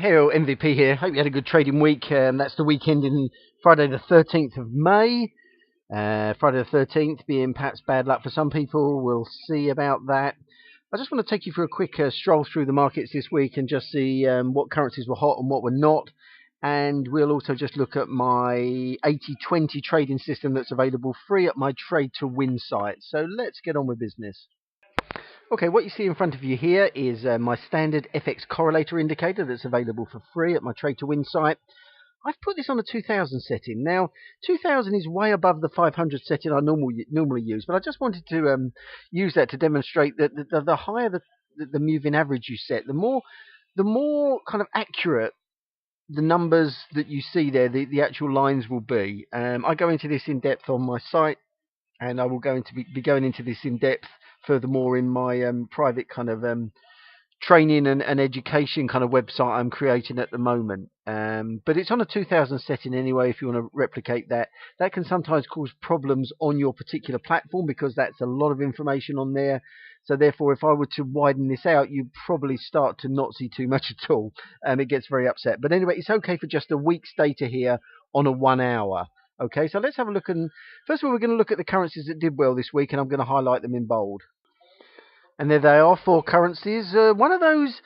Hey, all, MVP here. Hope you had a good trading week. That's the weekend in Friday the 13th of May. Friday the 13th being perhaps bad luck for some people. We'll see about that. I just want to take you for a quick stroll through the markets this week and just see what currencies were hot and what were not. And we'll also just look at my 80/20 trading system that's available free at my Trade to Win site. So let's get on with business. Okay, what you see in front of you here is my standard FX correlator indicator that's available for free at my Trade to Win site. I've put this on a 2000 setting. Now, 2000 is way above the 500 setting I normally use, but I just wanted to use that to demonstrate that the higher the moving average you set, the more kind of accurate the numbers that you see there, the actual lines will be. I go into this in depth on my site, and I will be going into this in depth furthermore in my private kind of training and education kind of website I'm creating at the moment. But it's on a 2000 setting anyway. If you want to replicate that, that can sometimes cause problems on your particular platform because that's a lot of information on there. So therefore, if I were to widen this out, you'd probably start to not see too much at all. It gets very upset. But anyway, it's okay for just a week's data here on a 1 hour. Okay, so let's have a look. And first of all, we're going to look at the currencies that did well this week, and I'm going to highlight them in bold. And there they are, four currencies. One of those,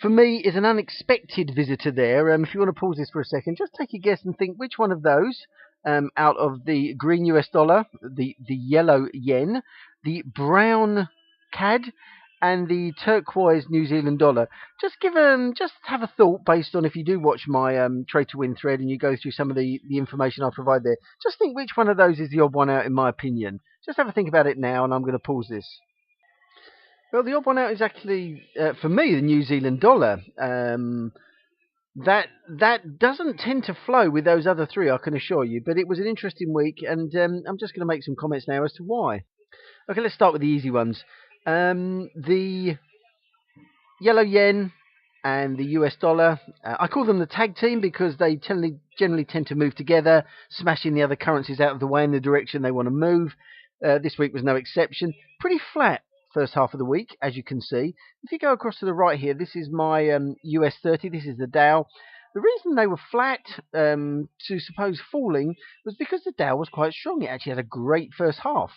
for me, is an unexpected visitor there. If you want to pause this for a second, just take a guess and think which one of those, out of the green US dollar, the yellow yen, the brown CAD, and the turquoise New Zealand dollar. Just have a thought based on if you do watch my Trade to Win thread and you go through some of the information I provide there. Just think which one of those is the odd one out, in my opinion. Just have a think about it now, and I'm going to pause this. Well, the odd one out is actually, for me, the New Zealand dollar. That doesn't tend to flow with those other three, I can assure you. But it was an interesting week, and I'm just going to make some comments now as to why. Okay, let's start with the easy ones. The yellow yen and the US dollar. I call them the tag team because they generally tend to move together, smashing the other currencies out of the way in the direction they want to move. This week was no exception. Pretty flat first half of the week, as you can see. If you go across to the right here, this is my US 30. This is the Dow. The reason they were flat to suppose falling was because the Dow was quite strong. It actually had a great first half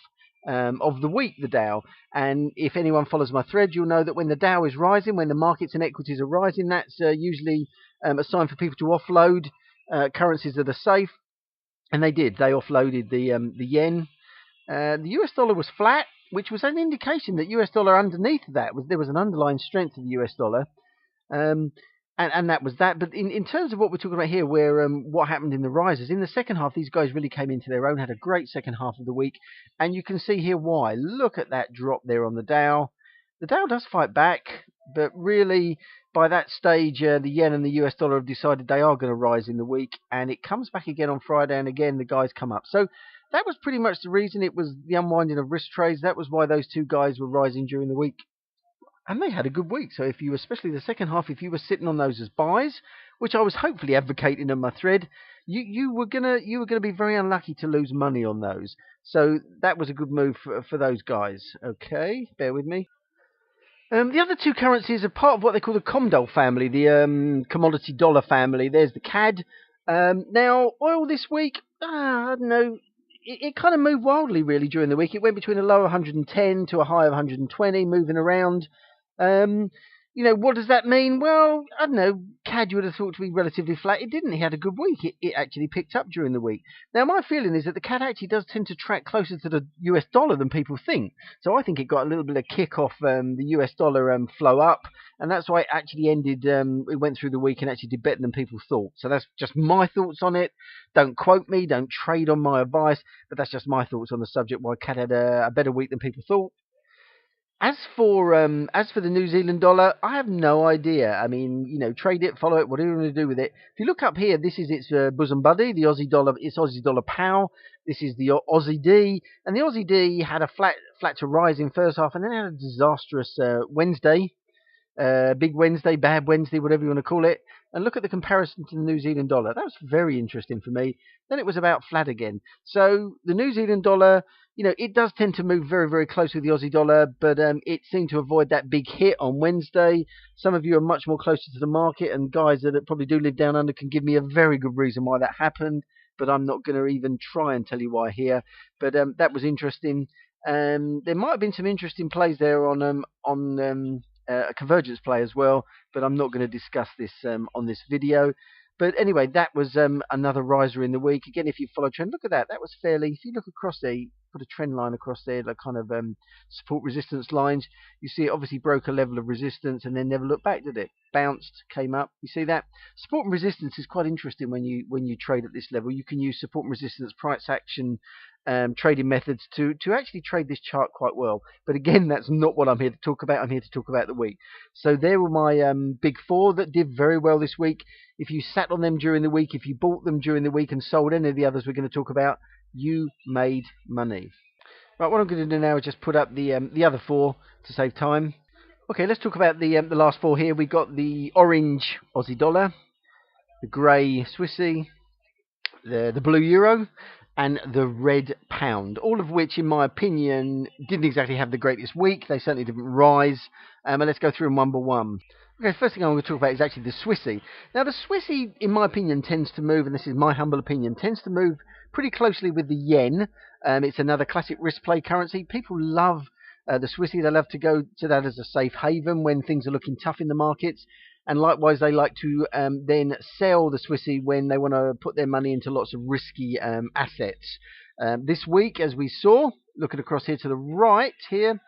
of the week, the Dow. And if anyone follows my thread, you'll know that when the Dow is rising, when the markets and equities are rising, that's usually a sign for people to offload currencies that are safe. And they did. They offloaded the yen. The US dollar was flat, which was an indication that US dollar underneath that there was an underlying strength of the US dollar. And that was that. But in terms of what we're talking about here, where what happened in the rises, in the second half, these guys really came into their own, had a great second half of the week. And you can see here why. Look at that drop there on the Dow. The Dow does fight back, but really, by that stage, the yen and the US dollar have decided they are going to rise in the week. And it comes back again on Friday, and again, the guys come up. So that was pretty much the reason. It was the unwinding of risk trades. That was why those two guys were rising during the week. And they had a good week. So if you, especially the second half, if you were sitting on those as buys, which I was hopefully advocating in my thread, you were gonna be very unlucky to lose money on those. So that was a good move for those guys. Okay, bear with me. The other two currencies are part of what they call the Comdol family, the commodity dollar family. There's the CAD. Now, oil this week, I don't know. It kind of moved wildly, really, during the week. It went between a low of 110 to a high of 120, moving around. What does that mean? Well, I don't know. CAD you would have thought to be relatively flat. It didn't. He had a good week. It actually picked up during the week. Now, my feeling is that the CAD actually does tend to track closer to the US dollar than people think. So I think it got a little bit of kick off the US dollar flow up. And that's why it actually ended, it went through the week and actually did better than people thought. So that's just my thoughts on it. Don't quote me. Don't trade on my advice. But that's just my thoughts on the subject, why CAD had a better week than people thought. As for the New Zealand dollar, I have no idea. I mean, trade it, follow it, whatever you want to do with it. If you look up here, this is its bosom buddy, the Aussie dollar. It's Aussie dollar POW. This is the Aussie D, and the Aussie D had a flat to rise in first half, and then had a disastrous Wednesday. Big Wednesday, Bad Wednesday, whatever you want to call it, and look at the comparison to the New Zealand dollar. That was very interesting for me. Then it was about flat again. So the New Zealand dollar, it does tend to move very, very close with the Aussie dollar, but it seemed to avoid that big hit on Wednesday. Some of you are much more closer to the market, and guys that probably do live down under can give me a very good reason why that happened, but I'm not going to even try and tell you why here. But that was interesting. There might have been some interesting plays there on a convergence play as well, but I'm not going to discuss this on this video. But anyway, that was another riser in the week. Again, if you follow trend, look at that. That was fairly, if you look across there, put a trend line across there, like kind of support resistance lines. You see it obviously broke a level of resistance and then never looked back, did it? Bounced, came up. You see that? Support and resistance is quite interesting when you trade at this level. You can use support and resistance, price action, trading methods to actually trade this chart quite well. But again, that's not what I'm here to talk about. I'm here to talk about the week. So there were my big four that did very well this week. If you sat on them during the week, if you bought them during the week and sold any of the others we're going to talk about, you made money. Right, what I'm going to do now is just put up the other four to save time. Okay, let's talk about the last four here. We got the orange Aussie dollar, the grey Swissy, the blue euro, and the red pound, all of which, in my opinion, didn't exactly have the greatest week. They certainly didn't rise. And let's go through them one by one. Okay, first thing I'm going to talk about is actually the Swissy. Now, the Swissy, in my opinion, tends to move, and this is my humble opinion, tends to move pretty closely with the yen. It's another classic risk play currency. People love the Swissy. They love to go to that as a safe haven when things are looking tough in the markets. And likewise, they like to then sell the Swissy when they want to put their money into lots of risky assets. This week, as we saw, looking across here to the right here,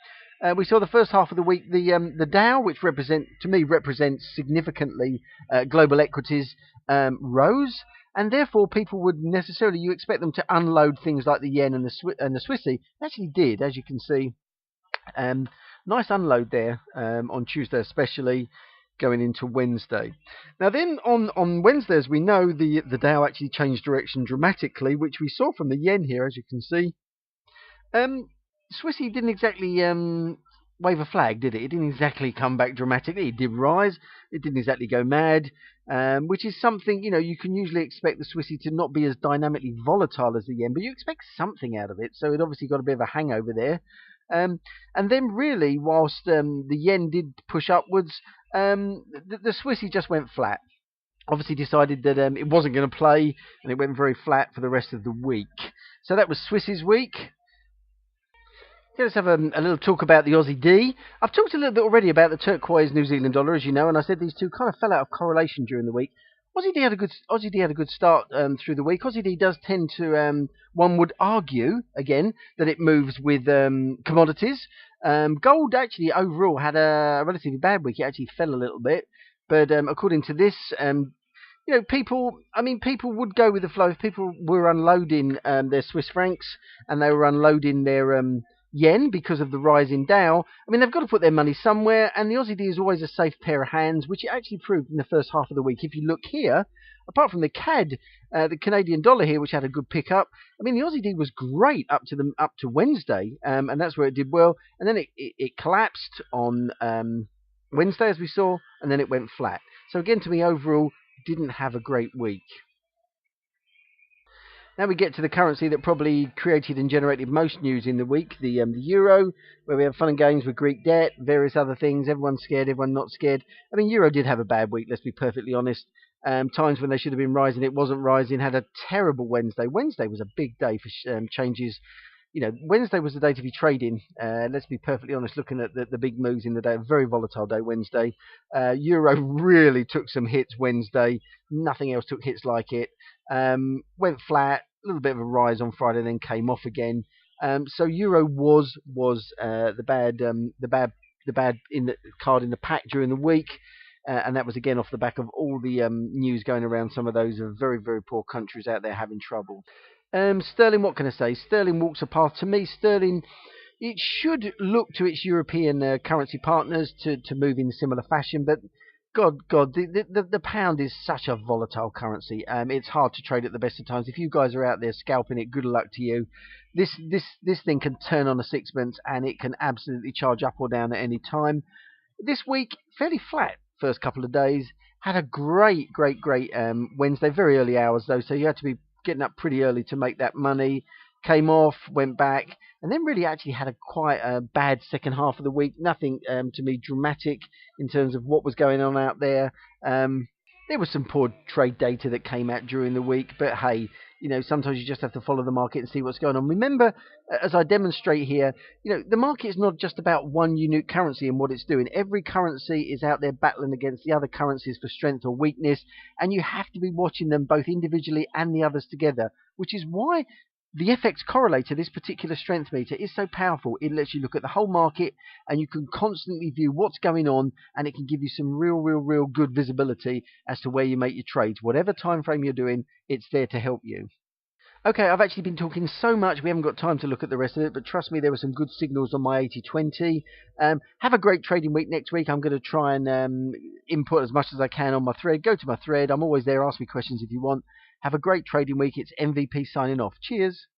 we saw the first half of the week, the Dow, which to me represents significantly global equities, rose. And therefore, people would necessarily, you expect them to unload things like the yen and the Swissy. They actually did, as you can see. Nice unload there on Tuesday especially, going into Wednesday. Now then, on Wednesday, as we know, the Dow actually changed direction dramatically, which we saw from the yen here, as you can see. Swissy didn't exactly wave a flag, did it? It didn't exactly come back dramatically. It did rise. It didn't exactly go mad, which is something, you can usually expect the Swissy to not be as dynamically volatile as the yen, but you expect something out of it. So it obviously got a bit of a hangover there. And then really, whilst the yen did push upwards, the Swissy just went flat. Obviously decided that it wasn't going to play, and it went very flat for the rest of the week. So that was Swissy's week. Okay, let's have a little talk about the Aussie D. I've talked a little bit already about the turquoise New Zealand dollar, as you know, and I said these two kind of fell out of correlation during the week. Aussie D had a good start through the week. Aussie D does tend to, one would argue, again, that it moves with commodities. Gold actually overall had a relatively bad week. It actually fell a little bit, but according to this, people would go with the flow. If people were unloading their Swiss francs and they were unloading their yen because of the rise in Dow, they've got to put their money somewhere, and the Aussie D is always a safe pair of hands, which it actually proved in the first half of the week. If you look here, apart from the CAD, the Canadian dollar here, which had a good pickup, the Aussie D was great up to Wednesday, and that's where it did well, and then it collapsed on Wednesday, as we saw, and then it went flat. So again, to me, overall, didn't have a great week. Now we get to the currency that probably created and generated most news in the week, the euro, where we have fun and games with Greek debt, various other things. Everyone's scared, everyone not scared. Euro did have a bad week, let's be perfectly honest. Times when they should have been rising, it wasn't rising. Had a terrible Wednesday. Wednesday was a big day for changes. Wednesday was the day to be trading. Let's be perfectly honest, looking at the big moves in the day. A very volatile day, Wednesday. Euro really took some hits Wednesday. Nothing else took hits like it. Went flat, a little bit of a rise on Friday, then came off again. So Euro was the bad in the card in the pack during the week. And that was again off the back of all the news going around some of those very, very poor countries out there having trouble. Sterling, what can I say? Sterling walks a path. To me, Sterling, it should look to its European currency partners to move in similar fashion, but God, the pound is such a volatile currency. It's hard to trade at the best of times. If you guys are out there scalping it, good luck to you. This thing can turn on a sixpence, and it can absolutely charge up or down at any time. This week, fairly flat first couple of days. Had a great Wednesday, very early hours though, so you had to be getting up pretty early to make that money. Came off, went back, and then really actually had a quite a bad second half of the week. Nothing to me dramatic in terms of what was going on out there. There was some poor trade data that came out during the week, but hey, sometimes you just have to follow the market and see what's going on. Remember, as I demonstrate here, the market is not just about one unique currency and what it's doing. Every currency is out there battling against the other currencies for strength or weakness, and you have to be watching them both individually and the others together, which is why the FX correlator, this particular strength meter, is so powerful. It lets you look at the whole market and you can constantly view what's going on, and it can give you some real good visibility as to where you make your trades. Whatever time frame you're doing, it's there to help you. Okay, I've actually been talking so much, we haven't got time to look at the rest of it, but trust me, there were some good signals on my 80-20. Have a great trading week next week. I'm going to try and input as much as I can on my thread. Go to my thread. I'm always there. Ask me questions if you want. Have a great trading week. It's MVP signing off. Cheers.